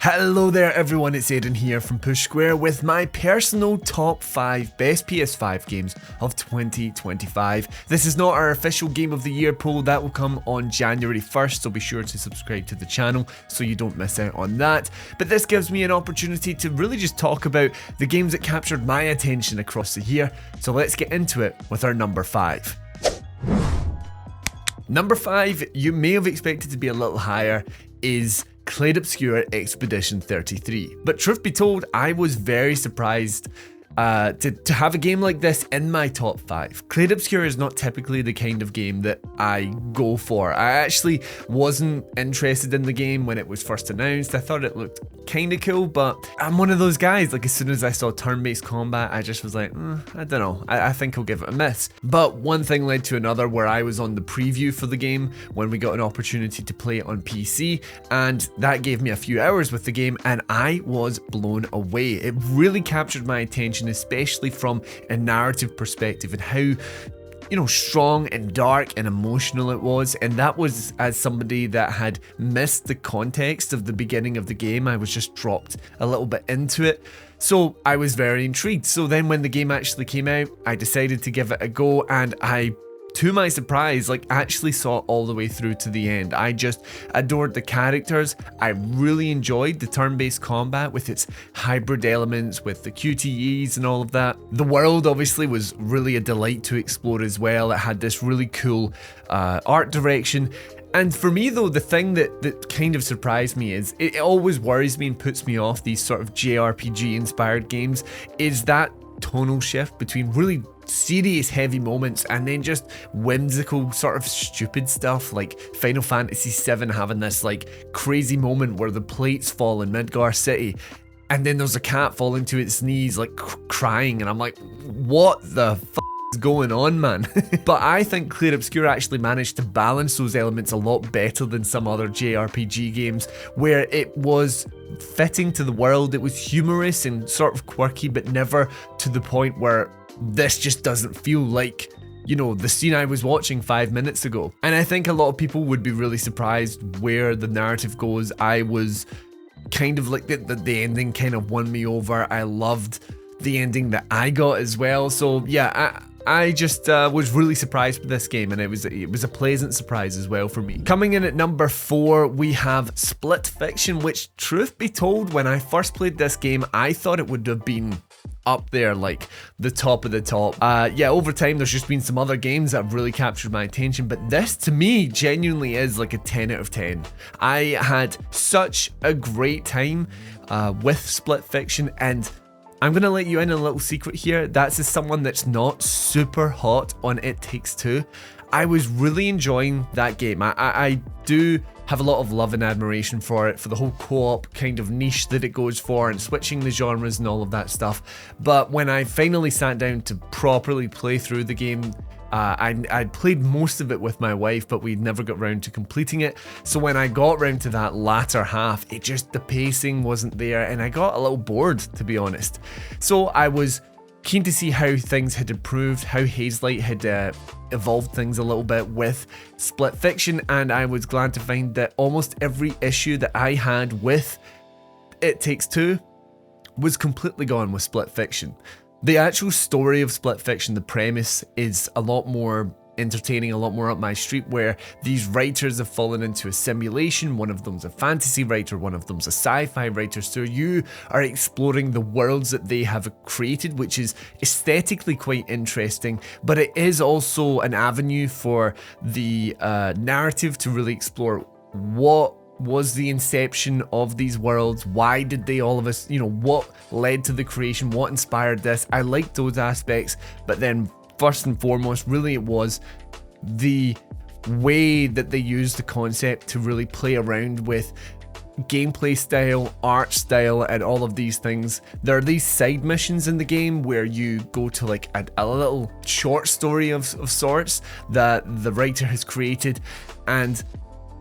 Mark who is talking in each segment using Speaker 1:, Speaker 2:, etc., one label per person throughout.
Speaker 1: Hello there everyone, it's Aiden here from Push Square with my personal top 5 best PS5 games of 2025. This is not our official Game of the Year poll, that will come on January 1st, so be sure to subscribe to the channel so you don't miss out on that. But this gives me an opportunity to really just talk about the games that captured my attention across the year, so let's get into it with our number 5. Number 5, you may have expected to be a little higher, is Clair Obscur Expedition 33. But truth be told, I was very surprised to have a game like this in my top 5. Clair Obscur is not typically the kind of game that I go for. I actually wasn't interested in the game when it was first announced. I thought it looked kind of cool, but I'm one of those guys, like as soon as I saw turn-based combat, I just was like, I don't know, I think I'll give it a miss. But one thing led to another where I was on the preview for the game when we got an opportunity to play it on PC, and that gave me a few hours with the game and I was blown away. It really captured my attention, especially from a narrative perspective and how strong and dark and emotional it was. And that was as somebody that had missed the context of the beginning of the game. I was just dropped a little bit into it, so I was very intrigued. So then when the game actually came out, I decided to give it a go, and I, to my surprise, actually saw it all the way through to the end. I just adored the characters. I really enjoyed the turn-based combat with its hybrid elements, with the QTEs and all of that. The world obviously was really a delight to explore as well. It had this really cool art direction. And for me though, the thing that kind of surprised me is, it always worries me and puts me off these sort of JRPG inspired games, is that tonal shift between really serious heavy moments and then just whimsical sort of stupid stuff, like Final Fantasy VII having this crazy moment where the plates fall in Midgar City and then there's a cat falling to its knees crying, and I'm like, what the fuck is going on, man? But I think Clair Obscur actually managed to balance those elements a lot better than some other JRPG games, where it was fitting to the world, it was humorous and sort of quirky, but never to the point where this just doesn't feel like, the scene I was watching 5 minutes ago. And I think a lot of people would be really surprised where the narrative goes. I was kind of like, the ending kind of won me over. I loved the ending that I got as well. So yeah, I just was really surprised with this game, and it was a pleasant surprise as well for me. Coming in at number 4, we have Split Fiction, which, truth be told, when I first played this game, I thought it would have been up there, like the top of the top. Yeah, over time there's just been some other games that have really captured my attention, but this to me genuinely is like a 10 out of 10. I had such a great time with Split Fiction, and I'm gonna let you in on a little secret here. That's as someone that's not super hot on It Takes Two. I was really enjoying that game. I do have a lot of love and admiration for it, for the whole co-op kind of niche that it goes for and switching the genres and all of that stuff. But when I finally sat down to properly play through the game, I'd played most of it with my wife, but we never got round to completing it. So when I got round to that latter half, the pacing wasn't there, and I got a little bored, to be honest. So I was keen to see how things had improved, how Hazelight had evolved things a little bit with Split Fiction, and I was glad to find that almost every issue that I had with It Takes Two was completely gone with Split Fiction. The actual story of Split Fiction, the premise, is a lot more entertaining, a lot more up my street, where these writers have fallen into a simulation. One of them's a fantasy writer, one of them's a sci-fi writer, so you are exploring the worlds that they have created, which is aesthetically quite interesting, but it is also an avenue for the narrative to really explore what was the inception of these worlds, why did they all of us, what led to the creation, what inspired this. I liked those aspects, but then first and foremost, really it was the way that they used the concept to really play around with gameplay style, art style, and all of these things. There are these side missions in the game where you go to a little short story of sorts that the writer has created, and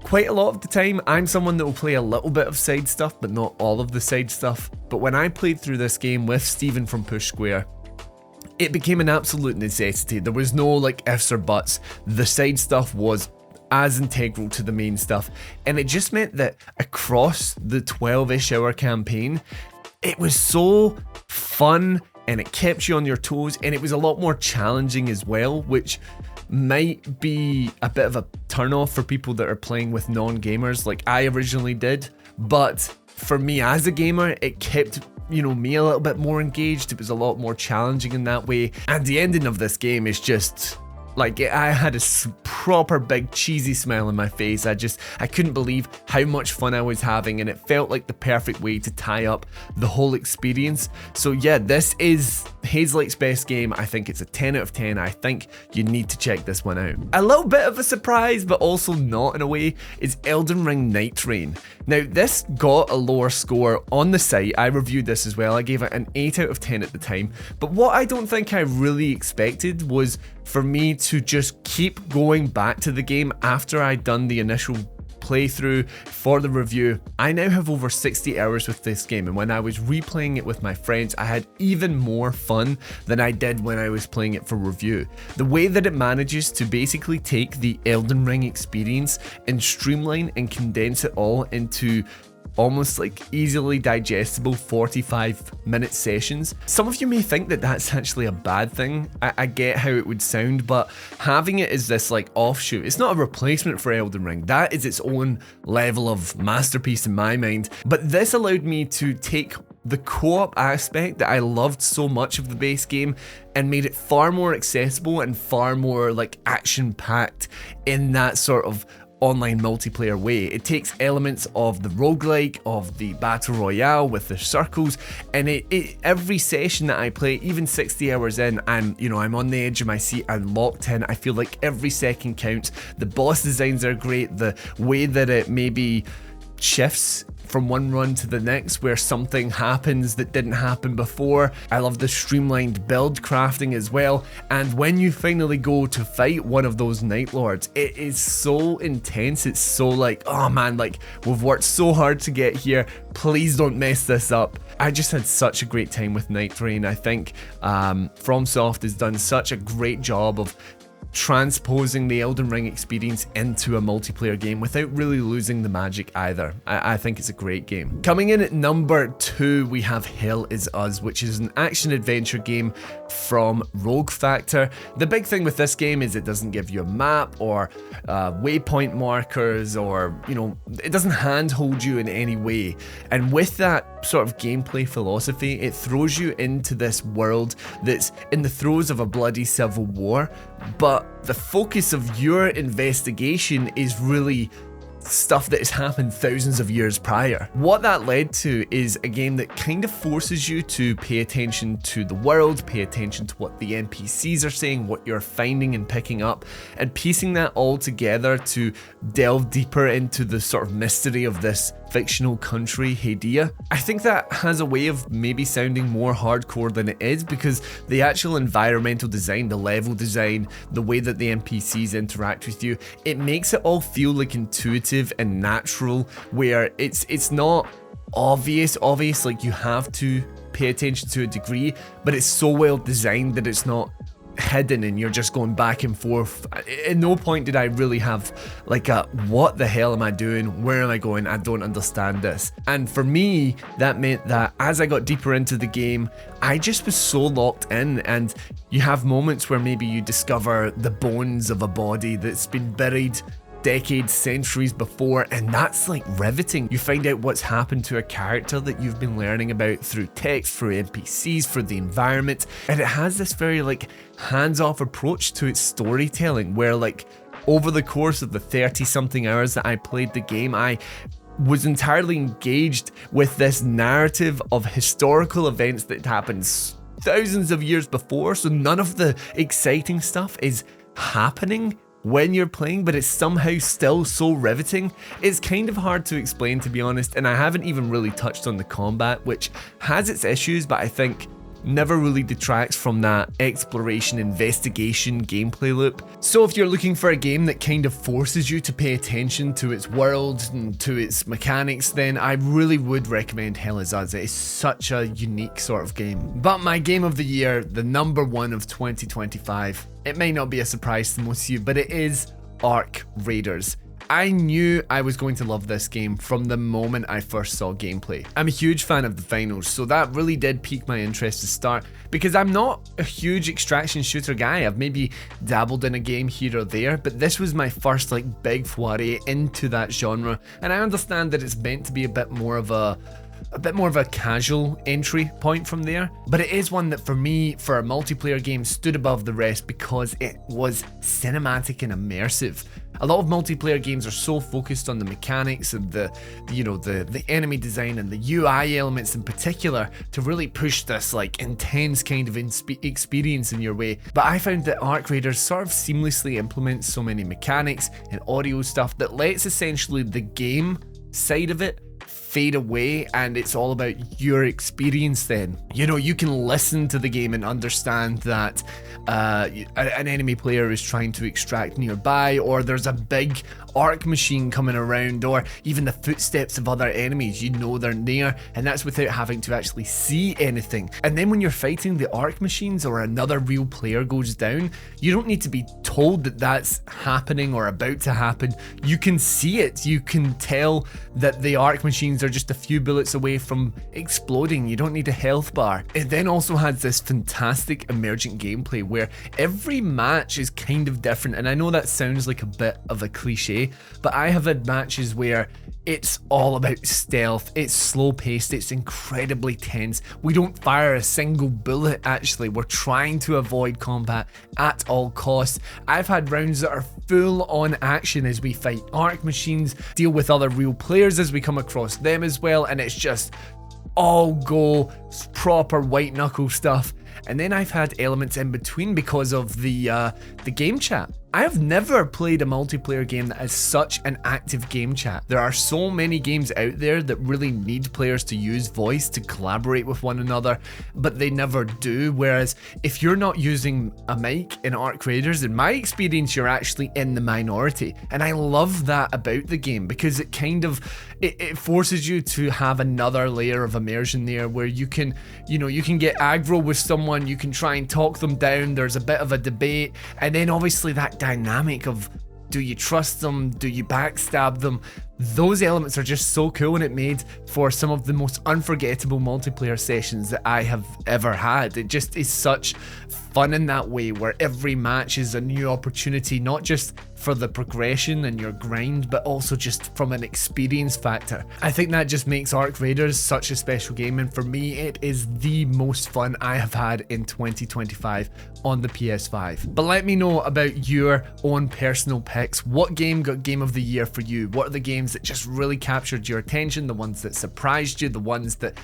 Speaker 1: quite a lot of the time, I'm someone that will play a little bit of side stuff, but not all of the side stuff. But when I played through this game with Steven from Push Square, it became an absolute necessity. There was no ifs or buts. The side stuff was as integral to the main stuff. And it just meant that across the 12-ish hour campaign, it was so fun and it kept you on your toes, and it was a lot more challenging as well, which might be a bit of a turn off for people that are playing with non-gamers like I originally did. But for me as a gamer, it kept me a little bit more engaged. It was a lot more challenging in that way. And the ending of this game is just like, I had a proper big cheesy smile on my face. I couldn't believe how much fun I was having, and it felt like the perfect way to tie up the whole experience. So yeah, this is Hazelights' best game. I think it's a 10 out of 10. I think you need to check this one out. A little bit of a surprise, but also not in a way, is Elden Ring Nightreign. Now, this got a lower score on the site. I reviewed this as well. I gave it an 8 out of 10 at the time. But what I don't think I really expected was for me to just keep going back to the game after I'd done the initial playthrough for the review. I now have over 60 hours with this game, and when I was replaying it with my friends, I had even more fun than I did when I was playing it for review. The way that it manages to basically take the Elden Ring experience and streamline and condense it all into almost like easily digestible 45-minute sessions. Some of you may think that that's actually a bad thing. I get how it would sound, but having it as this like offshoot, it's not a replacement for Elden Ring. That is its own level of masterpiece in my mind. But this allowed me to take the co-op aspect that I loved so much of the base game and made it far more accessible and far more like action-packed in that sort of online multiplayer way. It takes elements of the roguelike, of the battle royale with the circles, and every session that I play, even 60 hours in, I'm on the edge of my seat, I'm locked in, I feel like every second counts. The boss designs are great, the way that it maybe shifts from one run to the next where something happens that didn't happen before. I love the streamlined build crafting as well, and when you finally go to fight one of those Night Lords, it is so intense. It's so like, oh man, like we've worked so hard to get here, please don't mess this up. I just had such a great time with Nightreign. I think FromSoft has done such a great job of transposing the Elden Ring experience into a multiplayer game without really losing the magic either. I think it's a great game. Coming in at number 2, we have Hell Is Us, which is an action-adventure game from Rogue Factor. The big thing with this game is it doesn't give you a map or waypoint markers, or, it doesn't handhold you in any way. And with that sort of gameplay philosophy, it throws you into this world that's in the throes of a bloody civil war, but the focus of your investigation is really stuff that has happened thousands of years prior. What that led to is a game that kind of forces you to pay attention to the world, pay attention to what the NPCs are saying, what you're finding and picking up, and piecing that all together to delve deeper into the sort of mystery of this fictional country, Hadia. I think that has a way of maybe sounding more hardcore than it is, because the actual environmental design, the level design, the way that the NPCs interact with you, it makes it all feel like intuitive and natural, where it's not obvious, like you have to pay attention to a degree, but it's so well designed that it's not hidden and you're just going back and forth. At no point did I really have like a what the hell am I doing, where am I going, I don't understand this. And for me, that meant that as I got deeper into the game, I just was so locked in. And you have moments where maybe you discover the bones of a body that's been buried decades, centuries before, and that's like riveting. You find out what's happened to a character that you've been learning about through text, through NPCs, through the environment, and it has this very like hands-off approach to its storytelling, where like over the course of the 30-something hours that I played the game, I was entirely engaged with this narrative of historical events that happened thousands of years before, so none of the exciting stuff is happening when you're playing, but it's somehow still so riveting. It's kind of hard to explain, to be honest, and I haven't even really touched on the combat, which has its issues, but I think never really detracts from that exploration, investigation, gameplay loop. So if you're looking for a game that kind of forces you to pay attention to its world and to its mechanics, then I really would recommend Hell Is Us. It is such a unique sort of game. But my game of the year, the number 1 of 2025, it may not be a surprise to most of you, but it is Arc Raiders. I knew I was going to love this game from the moment I first saw gameplay. I'm a huge fan of the finals, so that really did pique my interest to start, because I'm not a huge extraction shooter guy. I've maybe dabbled in a game here or there, but this was my first like big foray into that genre, and I understand that it's meant to be a bit more of a casual entry point from there, but it is one that for me, for a multiplayer game, stood above the rest because it was cinematic and immersive. A lot of multiplayer games are so focused on the mechanics and the enemy design and the UI elements in particular to really push this like intense kind of experience in your way. But I found that Arc Raiders sort of seamlessly implements so many mechanics and audio stuff that lets essentially the game side of it fade away, and it's all about your experience then. You know, you can listen to the game and understand that an enemy player is trying to extract nearby, or there's a big arc machine coming around, or even the footsteps of other enemies, you know they're near, and that's without having to actually see anything. And then when you're fighting the arc machines or another real player goes down, you don't need to be told that that's happening or about to happen. You can see it, you can tell that the arc machines are just a few bullets away from exploding. You don't need a health bar. It then also has this fantastic emergent gameplay where every match is kind of different, and I know that sounds like a bit of a cliche, but I have had matches where it's all about stealth, it's slow paced, it's incredibly tense. We don't fire a single bullet actually, we're trying to avoid combat at all costs. I've had rounds that are full on action as we fight arc machines, deal with other real players as we come across them as well, and it's just all go proper white knuckle stuff. And then I've had elements in between because of the game chat. I have never played a multiplayer game that has such an active game chat. There are so many games out there that really need players to use voice to collaborate with one another, but they never do. Whereas if you're not using a mic in Arc Raiders, in my experience, you're actually in the minority. And I love that about the game because it kind of, it forces you to have another layer of immersion there where you can, you can get aggro with someone, you can try and talk them down, there's a bit of a debate, and then obviously that dynamic of, do you trust them, do you backstab them? Those elements are just so cool, and it made for some of the most unforgettable multiplayer sessions that I have ever had. It just is such fun in that way, where every match is a new opportunity, not just for the progression and your grind, but also just from an experience factor. I think that just makes Arc Raiders such a special game, and for me it is the most fun I have had in 2025 on the PS5. But let me know about your own personal picks. What game got Game of the Year for you? What are the games that just really captured your attention, the ones that surprised you, the ones that,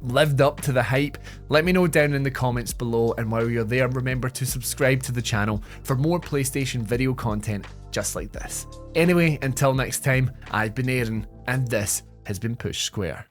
Speaker 1: lived up to the hype? Let me know down in the comments below, and while you're there, remember to subscribe to the channel for more PlayStation video content just like this. Anyway, until next time, I've been Aaron, and this has been Push Square.